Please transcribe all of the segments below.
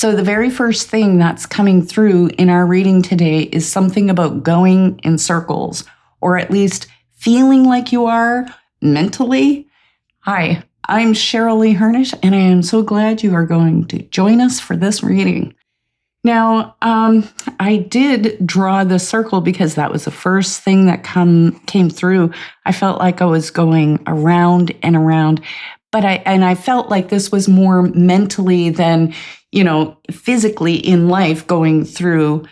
So the very first thing that's coming through in our reading today is something about going in circles, or at least feeling like you are mentally. Hi, I'm Cheryl Lee Hernish, and I am so glad you are going to join us for this reading. Now, I did draw the circle because that was the first thing that came through. I felt like I was going around and around, but I felt like this was more mentally than, physically in life going through,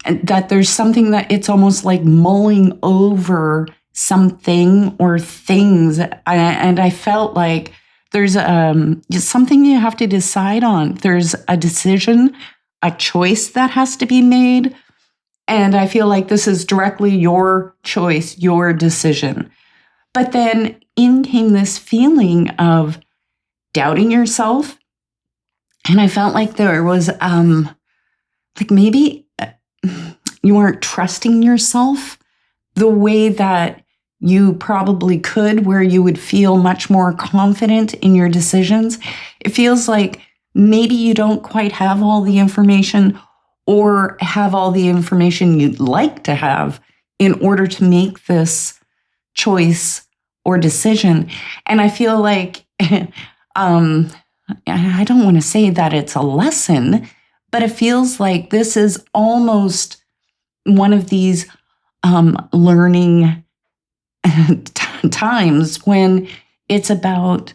and that there's something that it's almost like mulling over something or things. And I felt like there's something you have to decide on. There's a decision, a choice that has to be made. And I feel like this is directly your choice, your decision. But then in came this feeling of doubting yourself. And I felt like there was, like maybe you weren't trusting yourself the way that you probably could, where you would feel much more confident in your decisions. It feels like maybe you don't quite have all the information or have all the information you'd like to have in order to make this choice or decision. And I feel like, I don't want to say that it's a lesson, but it feels like this is almost one of these learning times when it's about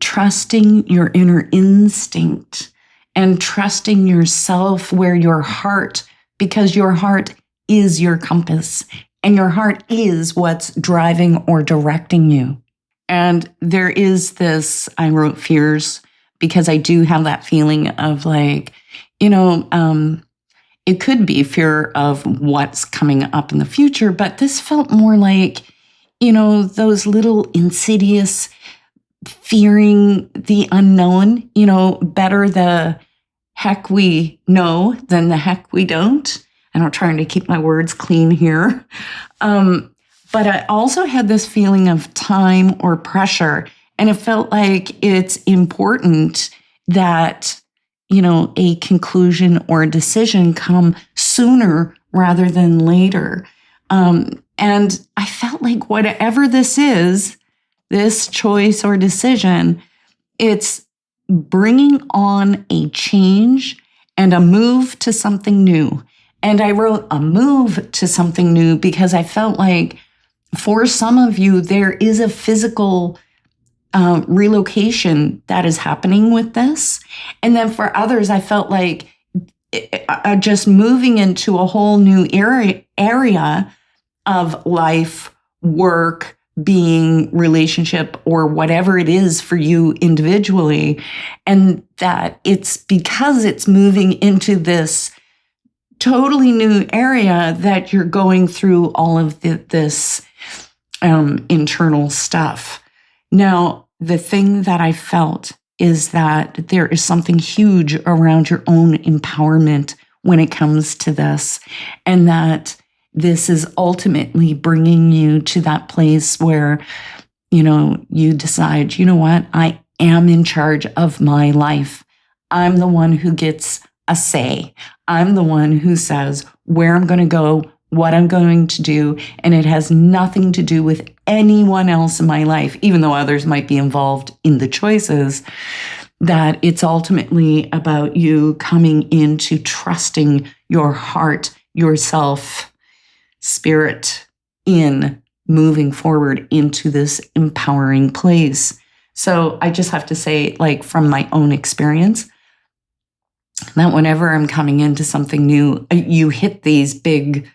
trusting your inner instinct and trusting yourself where your heart, because your heart is your compass and your heart is what's driving or directing you. And there is this, I wrote fears because I do have that feeling of like, it could be fear of what's coming up in the future, but this felt more like, those little insidious fearing the unknown, better the heck we know than the heck we don't. And I'm trying to keep my words clean here. But I also had this feeling of time or pressure, and it felt like it's important that, a conclusion or a decision come sooner rather than later. And I felt like whatever this is, this choice or decision, it's bringing on a change and a move to something new. And I wrote a move to something new because I felt like for some of you, there is a physical relocation that is happening with this. And then for others, I felt like just moving into a whole new area of life, work, being, relationship, or whatever it is for you individually. And that it's because it's moving into this totally new area that you're going through all of this internal stuff. Now, the thing that I felt is that there is something huge around your own empowerment when it comes to this, and that this is ultimately bringing you to that place where, you decide, what, I am in charge of my life. I'm the one who gets a say. I'm the one who says where I'm going to go, what I'm going to do, and it has nothing to do with anyone else in my life, even though others might be involved in the choices, that it's ultimately about you coming into trusting your heart, yourself, spirit, in moving forward into this empowering place. So I just have to say, like, from my own experience, that whenever I'm coming into something new, you hit these big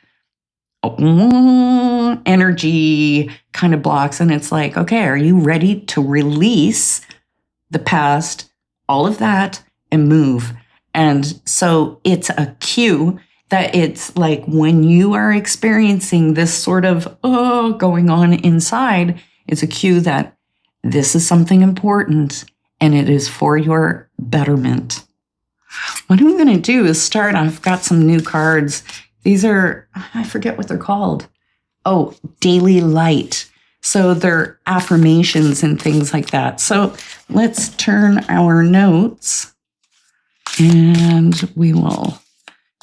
energy kind of blocks. And it's like, okay, are you ready to release the past, all of that, and move? And so it's a cue that it's like when you are experiencing this sort of going on inside, it's a cue that this is something important and it is for your betterment. What I'm going to do is start. I've got some new cards. These are, I forget what they're called. Oh, Daily Light. So they're affirmations and things like that. So let's turn our notes And we will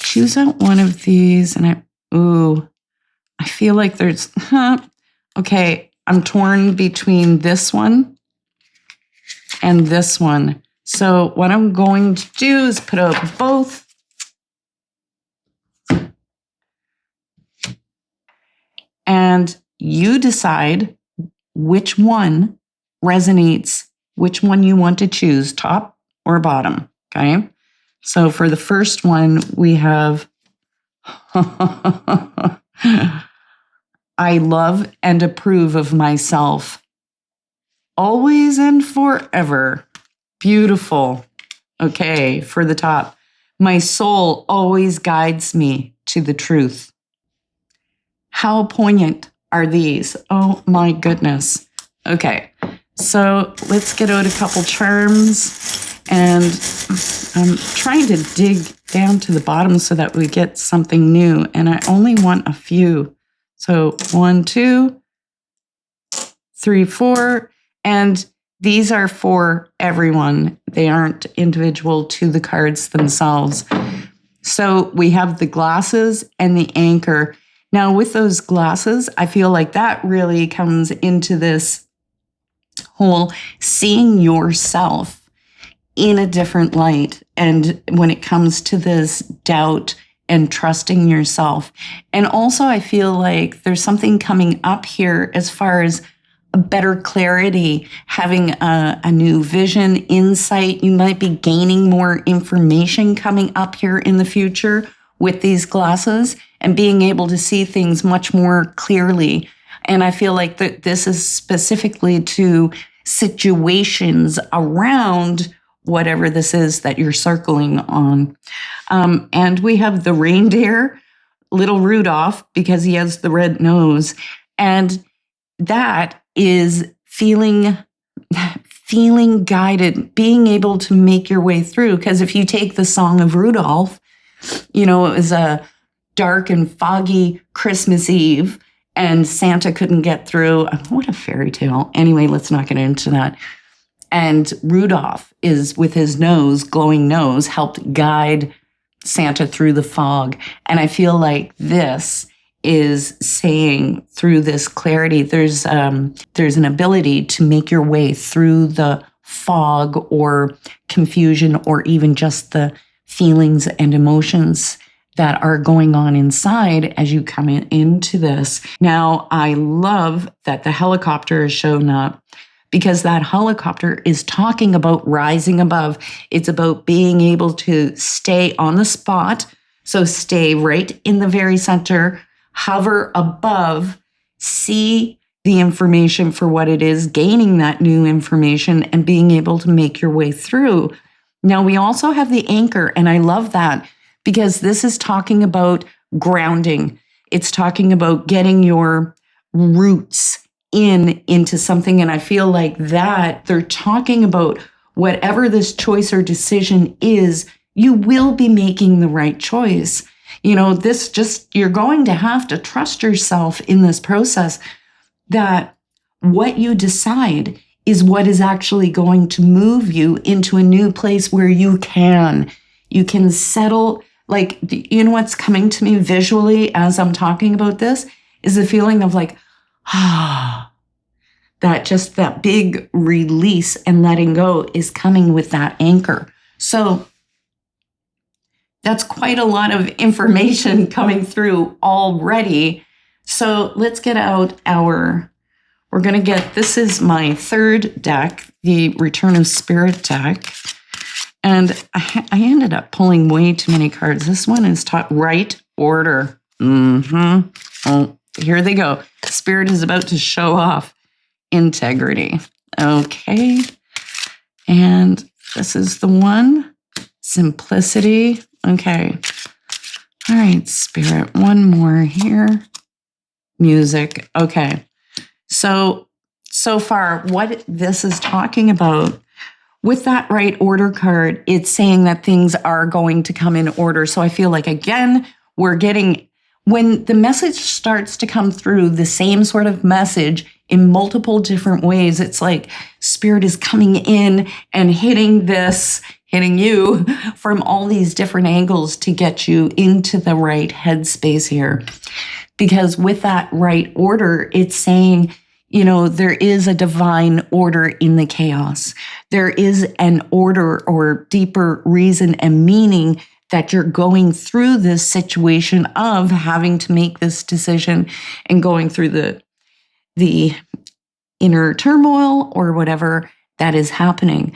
choose out one of these. And I feel like there's, okay, I'm torn between this one and this one. So what I'm going to do is put out both. And you decide which one resonates, which one you want to choose, top or bottom, okay? So for the first one, we have I love and approve of myself always and forever. Beautiful. Okay, for the top. My soul always guides me to the truth. How poignant are these? Oh my goodness. Okay, so let's get out a couple charms. And I'm trying to dig down to the bottom so that we get something new. And I only want a few. So 1, 2, 3, 4. And these are for everyone. They aren't individual to the cards themselves. So we have the glasses and the anchor. Now with those glasses, I feel like that really comes into this whole seeing yourself in a different light. And when it comes to this doubt and trusting yourself. And also I feel like there's something coming up here as far as a better clarity, having a new vision, insight. You might be gaining more information coming up here in the future with these glasses and being able to see things much more clearly. And I feel like that this is specifically to situations around whatever this is that you're circling on. And we have the reindeer, little Rudolph, because he has the red nose. And that is feeling guided, being able to make your way through. Because if you take the Song of Rudolph, it was a dark and foggy Christmas Eve, and Santa couldn't get through. What a fairy tale. Anyway, let's not get into that. And Rudolph is, with his glowing nose, helped guide Santa through the fog. And I feel like this is saying through this clarity, there's an ability to make your way through the fog or confusion or even just the feelings and emotions that are going on inside as you come into this. Now, I love that the helicopter has shown up, because that helicopter is talking about rising above. It's about being able to stay on the spot. So stay right in the very center, hover above, see the information for what it is, gaining that new information and being able to make your way through. Now, we also have the anchor, and I love that because this is talking about grounding. It's talking about getting your roots into something. And I feel like that they're talking about whatever this choice or decision is, you will be making the right choice. You're going to have to trust yourself in this process that what you decide is what is actually going to move you into a new place where you can settle. Like, what's coming to me visually as I'm talking about this is the feeling of like, that big release and letting go is coming with that anchor. So that's quite a lot of information coming through already. So let's get out this is my third deck, the Return of Spirit deck. And I ended up pulling way too many cards. This one is taught right order. Oh, here they go. Spirit is about to show off integrity. Okay. And this is the one. Simplicity. Okay. All right, Spirit. One more here. Music. Okay. So far, what this is talking about with that right order card, it's saying that things are going to come in order. So I feel like, again, we're getting, when the message starts to come through, the same sort of message in multiple different ways. It's like spirit is coming in and hitting you from all these different angles to get you into the right headspace here. Because with that right order, it's saying, there is a divine order in the chaos. There is an order or deeper reason and meaning that you're going through this situation of having to make this decision and going through the inner turmoil or whatever that is happening.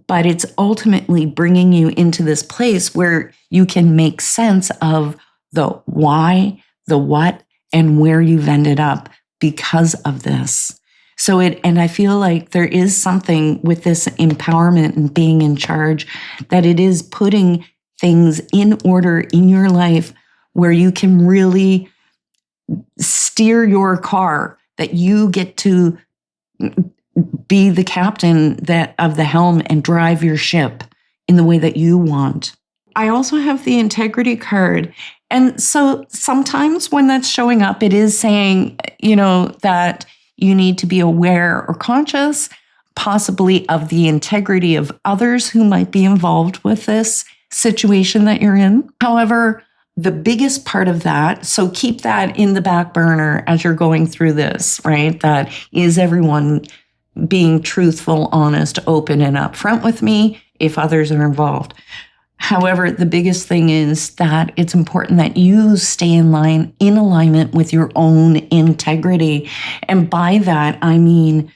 But it's ultimately bringing you into this place where you can make sense of the why, the what, and where you've ended up because of this. And I feel like there is something with this empowerment and being in charge, that it is putting things in order in your life where you can really steer your car, that you get to be the captain of the helm and drive your ship in the way that you want. I also have the integrity card. And so sometimes when that's showing up, it is saying, that you need to be aware or conscious, possibly of the integrity of others who might be involved with this situation that you're in. However, the biggest part of that, so keep that in the back burner as you're going through this, right? That is everyone being truthful, honest, open, and upfront with me if others are involved. However, the biggest thing is that it's important that you stay in alignment with your own integrity. And by that, I mean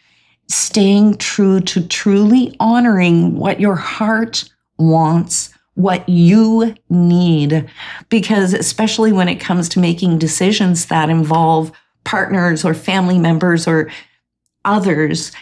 staying true to truly honoring what your heart wants, what you need. Because especially when it comes to making decisions that involve partners or family members or others,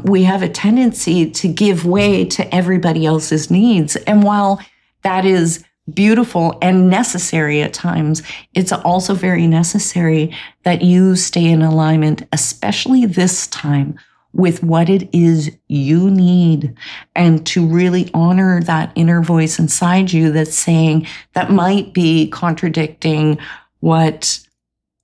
we have a tendency to give way to everybody else's needs. And while that is beautiful and necessary at times, it's also very necessary that you stay in alignment, especially this time, with what it is you need, and to really honor that inner voice inside you that's saying, that might be contradicting what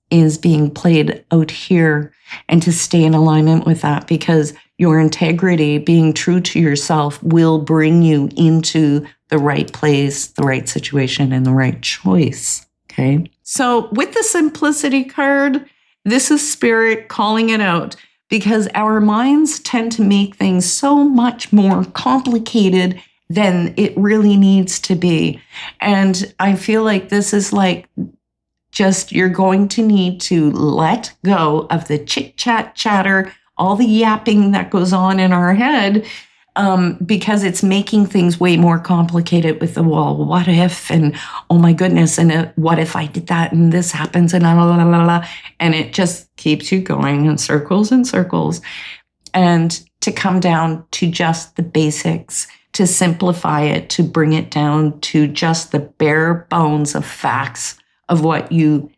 is being played out here, and to stay in alignment with that, because your integrity, being true to yourself, will bring you into the right place, the right situation, and the right choice. Okay. So with the simplicity card, this is spirit calling it out, because our minds tend to make things so much more complicated than it really needs to be. And I feel like this is like, just, you're going to need to let go of the chit chat chatter, all the yapping that goes on in our head, because it's making things way more complicated with the, well, what if, and oh my goodness, and what if I did that and this happens, and la la la la la, and it just keeps you going in circles and circles. And to come down to just the basics, to simplify it, to bring it down to just the bare bones of facts of what you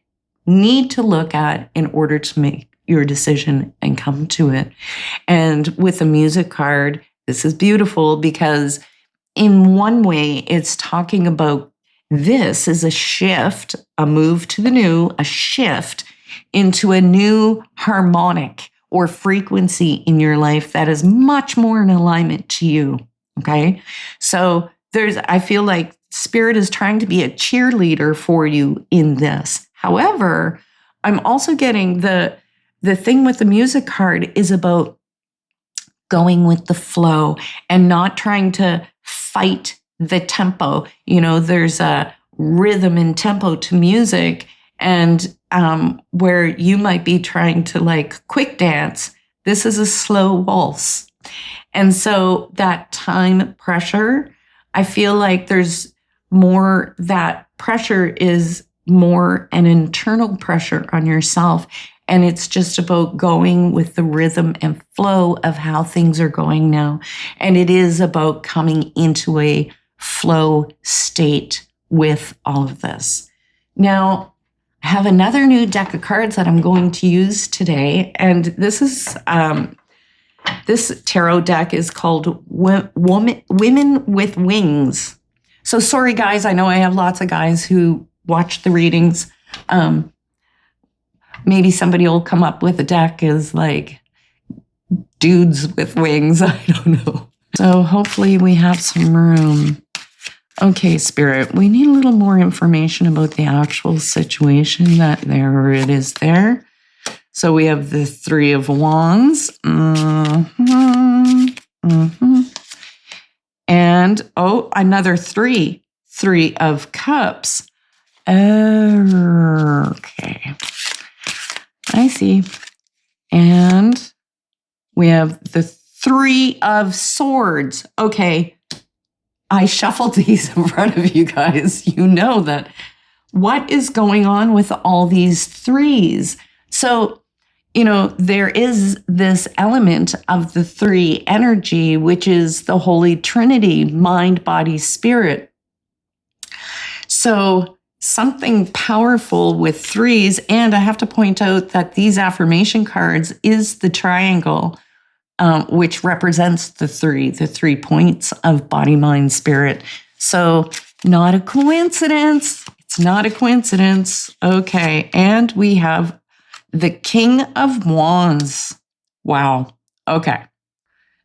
need to look at in order to make your decision and come to it. And with the music card, this is beautiful, because in one way, it's talking about this is a shift, a move to the new, a shift into a new harmonic or frequency in your life that is much more in alignment to you. Okay. So I feel like spirit is trying to be a cheerleader for you in this. However, I'm also getting the thing with the music card is about going with the flow and not trying to fight the tempo. There's a rhythm and tempo to music, and where you might be trying to like quick dance, this is a slow waltz. And so that time pressure, I feel like there's more, that pressure is more an internal pressure on yourself. And it's just about going with the rhythm and flow of how things are going now. And it is about coming into a flow state with all of this. Now, I have another new deck of cards that I'm going to use today. And this is, this tarot deck is called Women with Wings. So sorry, guys. I know I have lots of guys who watch the readings. maybe somebody will come up with a deck as like dudes with wings. I don't know. So hopefully we have some room. Okay, Spirit, we need a little more information about the actual situation. That there it is there. So we have the Three of Wands. And, oh, another three. Three of Cups. Okay. I see. And we have the Three of Swords. Okay. I shuffled these in front of you guys. You know that. What is going on with all these threes? So, there is this element of the three energy, which is the Holy Trinity, mind, body, spirit. So something powerful with threes. And I have to point out that these affirmation cards is the triangle, which represents the three points of body, mind, spirit. So not a coincidence. It's not a coincidence. Okay. And we have the King of Wands. Wow. Okay.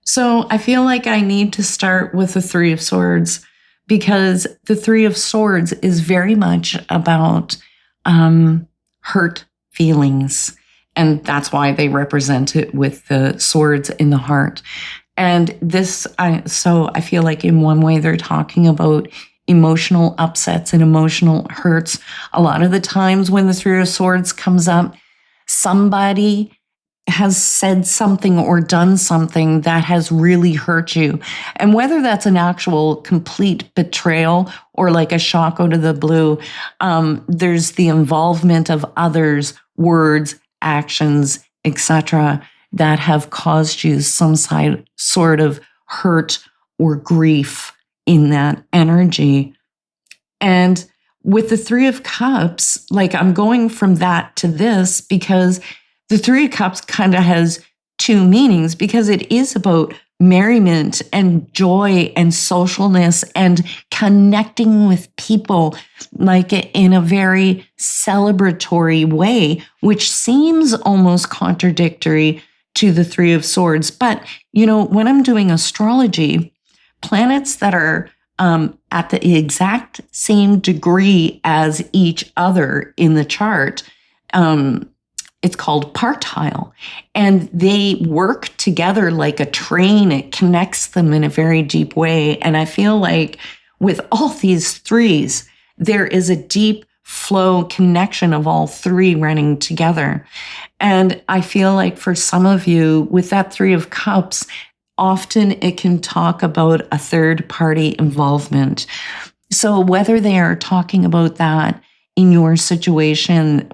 So I feel like I need to start with the Three of Swords, because the Three of Swords is very much about hurt feelings. And that's why they represent it with the swords in the heart. And so I feel like in one way they're talking about emotional upsets and emotional hurts. A lot of the times when the Three of Swords comes up, somebody has said something or done something that has really hurt you. And whether that's an actual complete betrayal or like a shock out of the blue, there's the involvement of others, words, actions, etc., that have caused you some sort of hurt or grief in that energy. And with the Three of Cups, like I'm going from that to this because the Three of Cups kind of has two meanings, because it is about merriment and joy and socialness and connecting with people like in a very celebratory way, which seems almost contradictory to the Three of Swords. But, when I'm doing astrology, planets that are at the exact same degree as each other in the chart, it's called partile, and they work together like a train. It connects them in a very deep way. And I feel like with all these threes, there is a deep flow connection of all three running together. And I feel like for some of you with that Three of Cups, often it can talk about a third party involvement. So whether they are talking about that in your situation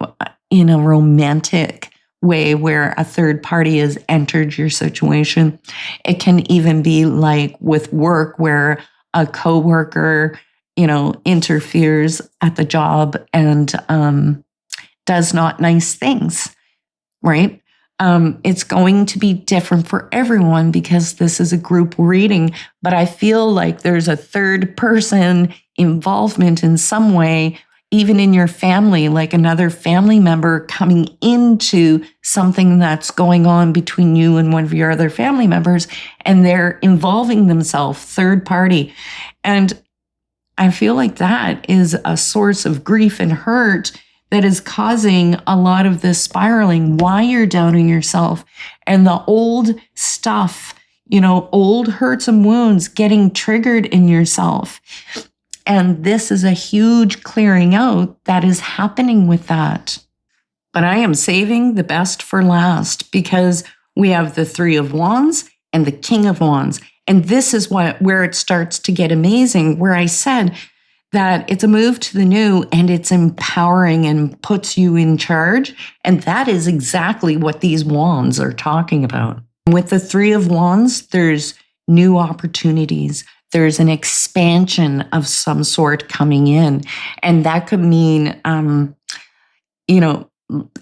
in a romantic way where a third party has entered your situation, it can even be like with work where a coworker, interferes at the job and does not nice things, right? It's going to be different for everyone because this is a group reading, but I feel like there's a third person involvement in some way, even in your family, like another family member coming into something that's going on between you and one of your other family members, and they're involving themselves, third party. And I feel like that is a source of grief and hurt that is causing a lot of this spiraling, why you're doubting yourself, and the old stuff, old hurts and wounds getting triggered in yourself. And this is a huge clearing out that is happening with that. But I am saving the best for last, because we have the Three of Wands and the King of Wands. And this is where it starts to get amazing, where I said that it's a move to the new and it's empowering and puts you in charge. And that is exactly what these wands are talking about. With the Three of Wands, there's new opportunities. There's an expansion of some sort coming in. And that could mean,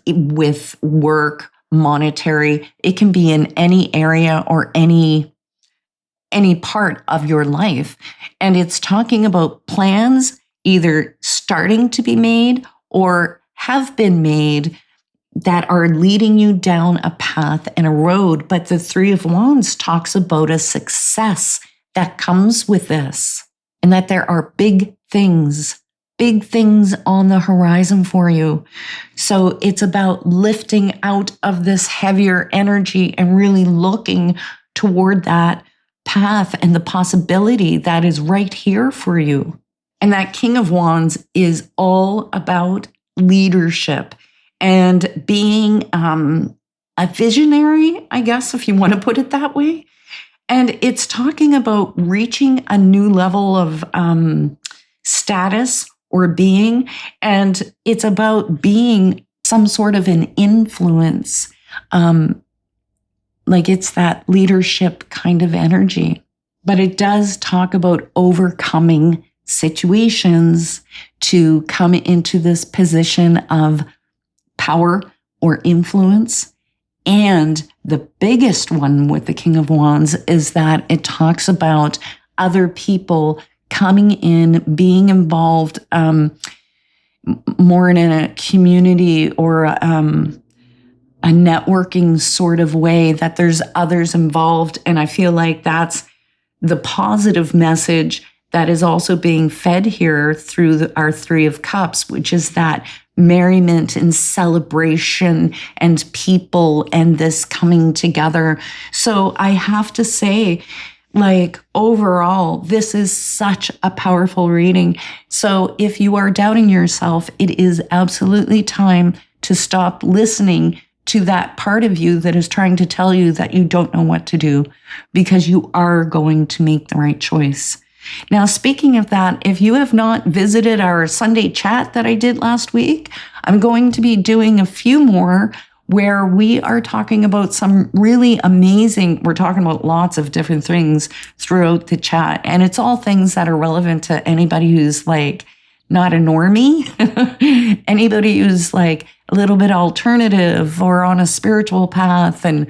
with work, monetary, it can be in any area or any part of your life. And it's talking about plans either starting to be made or have been made that are leading you down a path and a road. But the Three of Wands talks about a success that comes with this, and that there are big things on the horizon for you. So it's about lifting out of this heavier energy and really looking toward that path and the possibility that is right here for you. And that King of Wands is all about leadership and being a visionary, I guess, if you want to put it that way. And it's talking about reaching a new level of status or being. And it's about being some sort of an influence. Like it's that leadership kind of energy. But it does talk about overcoming situations to come into this position of power or influence. And the biggest one with the King of Wands is that it talks about other people coming in, being involved more in a community or a networking sort of way, that there's others involved. And I feel like that's the positive message that is also being fed here through our Three of Cups, which is that merriment and celebration and people and this coming together. So I have to say, like, overall, this is such a powerful reading. So if you are doubting yourself, it is absolutely time to stop listening to that part of you that is trying to tell you that you don't know what to do, because you are going to make the right choice. Now, speaking of that, if you have not visited our Sunday chat that I did last week, I'm going to be doing a few more where we are talking about some really amazing, we're talking about lots of different things throughout the chat. And it's all things that are relevant to anybody who's like not a normie, anybody who's like a little bit alternative or on a spiritual path. And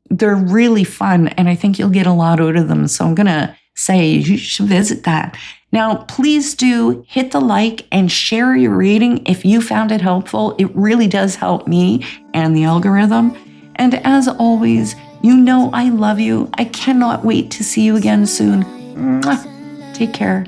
they're really fun. And I think you'll get a lot out of them. So I'm going to say you should visit that. Now, please do hit the like and share your reading if you found it helpful. It really does help me and the algorithm. And as always, you know I love you. I cannot wait to see you again soon. Mwah. Take care.